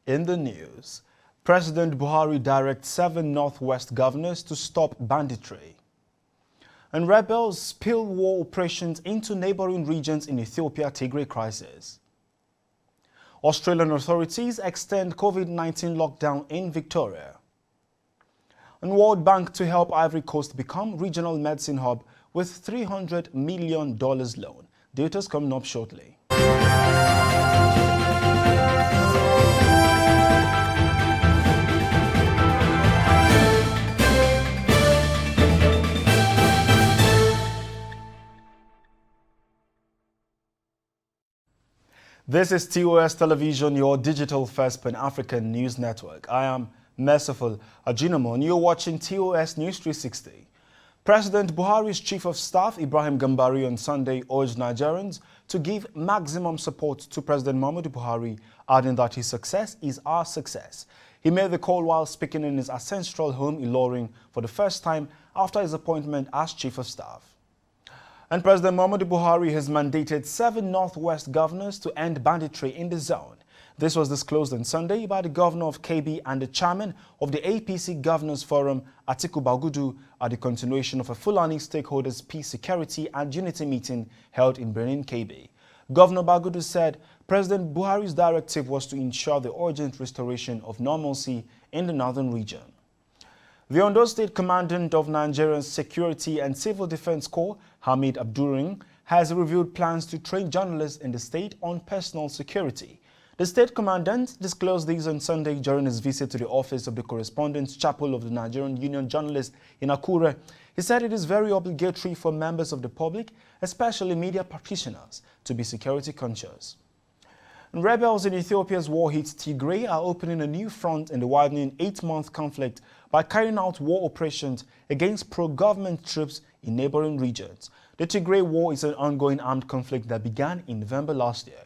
In the news, President Buhari directs 7 Northwest governors to stop banditry. And rebels spill war operations into neighboring regions in Ethiopia Tigray crisis. Australian authorities extend COVID-19 lockdown in Victoria. And World Bank to help Ivory Coast become regional medicine hub with $300 million loan. Details coming up shortly. This is TOS Television, your digital-first Pan-African news network. I am Merciful Ajinomo, and you're watching TOS News 360. President Buhari's Chief of Staff, Ibrahim Gambari, on Sunday urged Nigerians to give maximum support to President Muhammadu Buhari, adding that his success is our success. He made the call while speaking in his ancestral home, Ilorin, for the first time after his appointment as Chief of Staff. And President Muhammadu Buhari has mandated 7 Northwest governors to end banditry in the zone. This was disclosed on Sunday by the governor of KB and the chairman of the APC Governors Forum, Atiku Bagudu, at the continuation of a Fulani Stakeholders Peace, Security and Unity meeting held in Benin, KB. Governor Bagudu said President Buhari's directive was to ensure the urgent restoration of normalcy in the northern region. The Ondo State Commandant of Nigerian Security and Civil Defense Corps, Hamid Abduring, has revealed plans to train journalists in the state on personal security. The state commandant disclosed these on Sunday during his visit to the office of the Correspondence Chapel of the Nigerian Union Journalists in Akure. He said it is very obligatory for members of the public, especially media practitioners, to be security conscious. And rebels in Ethiopia's war-hit Tigray are opening a new front in the widening 8-month conflict by carrying out war operations against pro-government troops in neighboring regions. The Tigray War is an ongoing armed conflict that began in November last year.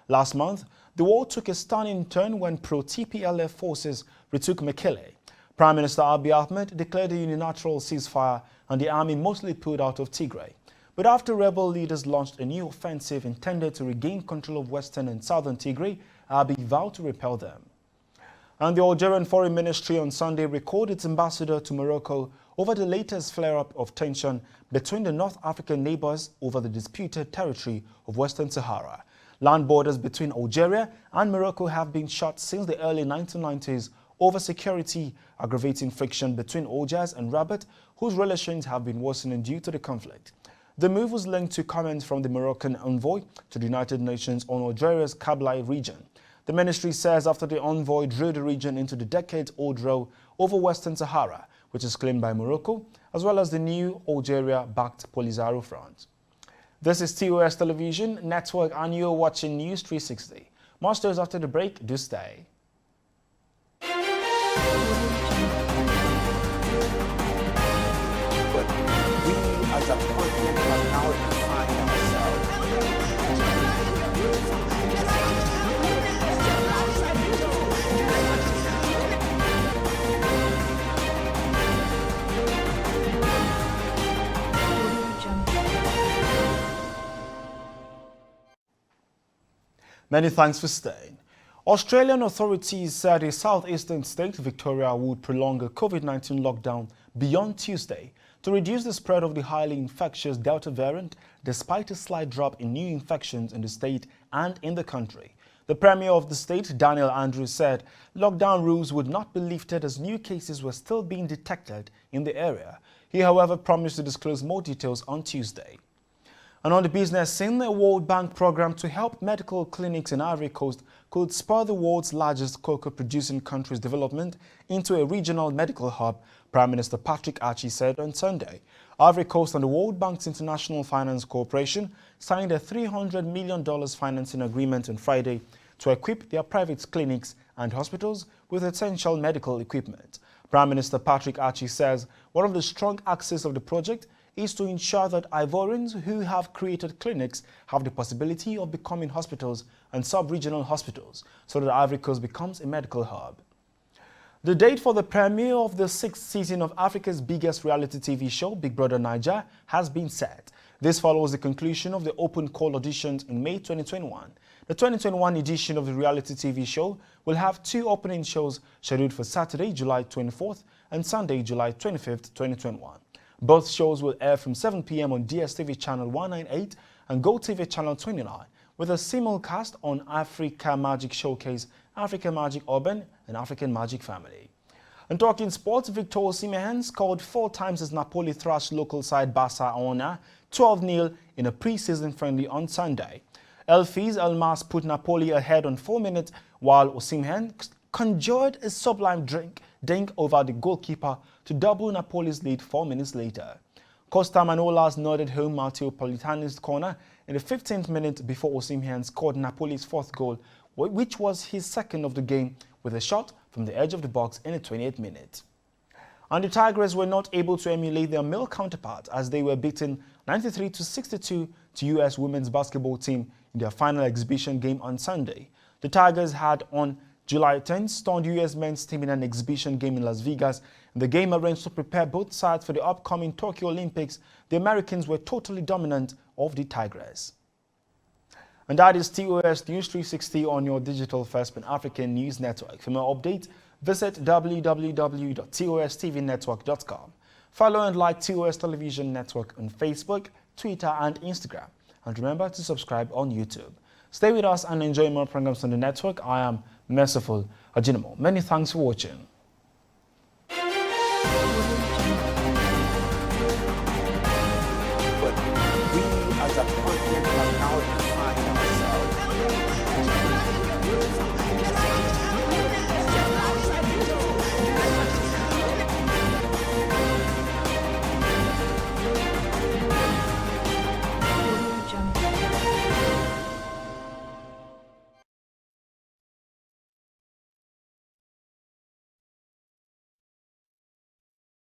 Last month, the war took a stunning turn when pro-TPLF forces retook Mekele. Prime Minister Abiy Ahmed declared a unilateral ceasefire and the army mostly pulled out of Tigray. But after rebel leaders launched a new offensive intended to regain control of western and southern Tigray, Abiy vowed to repel them. And the Algerian Foreign Ministry on Sunday recalled its ambassador to Morocco over the latest flare-up of tension between the North African neighbors over the disputed territory of Western Sahara. Land borders between Algeria and Morocco have been shut since the early 1990s over security, aggravating friction between Algiers and Rabat, whose relations have been worsening due to the conflict. The move was linked to comments from the Moroccan envoy to the United Nations on Algeria's Kabylie region. The ministry says after the envoy drew the region into the decades-old row over Western Sahara, which is claimed by Morocco, as well as the new Algeria-backed Polisario Front. This is TOS Television Network and you're watching News 360. More stories after the break, do stay. As a continent have now defined ourselves. Many thanks for staying. Australian authorities said a southeastern state, Victoria, would prolong a COVID-19 lockdown beyond Tuesday to reduce the spread of the highly infectious Delta variant, despite a slight drop in new infections in the state and in the country. The Premier of the state, Daniel Andrews, said lockdown rules would not be lifted as new cases were still being detected in the area. He, however, promised to disclose more details on Tuesday. And on the business scene, the World Bank program to help medical clinics in Ivory Coast could spur the world's largest cocoa-producing country's development into a regional medical hub, Prime Minister Patrick Archie said on Sunday. Ivory Coast and the World Bank's International Finance Corporation signed a $300 million financing agreement on Friday to equip their private clinics and hospitals with essential medical equipment. Prime Minister Patrick Archie says one of the strong axes of the project is to ensure that Ivorians who have created clinics have the possibility of becoming hospitals and sub-regional hospitals so that Ivory Coast becomes a medical hub. The date for the premiere of the 6th season of Africa's biggest reality TV show, Big Brother Naija, has been set. This follows the conclusion of the open call auditions in May 2021. The 2021 edition of the reality TV show will have two opening shows scheduled for Saturday, July 24th and Sunday, July 25th, 2021. Both shows will air from 7 p.m. on DSTV channel 198 and GoTV channel 29, with a simulcast on Africa Magic Showcase, Africa Magic Urban and African Magic Family. And talking sports, Victor Osimhen scored 4 times as Napoli thrashed local side Barcelona 12-0 in a pre-season friendly on Sunday. Elfies Elmas put Napoli ahead on 4 minutes, while Osimhen conjured a sublime dink over the goalkeeper to double Napoli's lead 4 minutes later. Costa Manolas nodded home Matteo Politano's corner in the 15th minute before Osimhen scored Napoli's 4th goal, which was his second of the game, with a shot from the edge of the box in the 28th minute. And the Tigers were not able to emulate their male counterparts as they were beaten 93-62 to U.S. women's basketball team in their final exhibition game on Sunday. The Tigers had on July 10th stunned U.S. men's team in an exhibition game in Las Vegas. In the game arranged to prepare both sides for the upcoming Tokyo Olympics, the Americans were totally dominant of the Tigers. And that is TOS News 360 on your digital first Pan-African news network. For more updates, visit www.tostvnetwork.com. Follow and like TOS Television Network on Facebook, Twitter and Instagram. And remember to subscribe on YouTube. Stay with us and enjoy more programs on the network. I am Merciful Ajinamo. Many thanks for watching.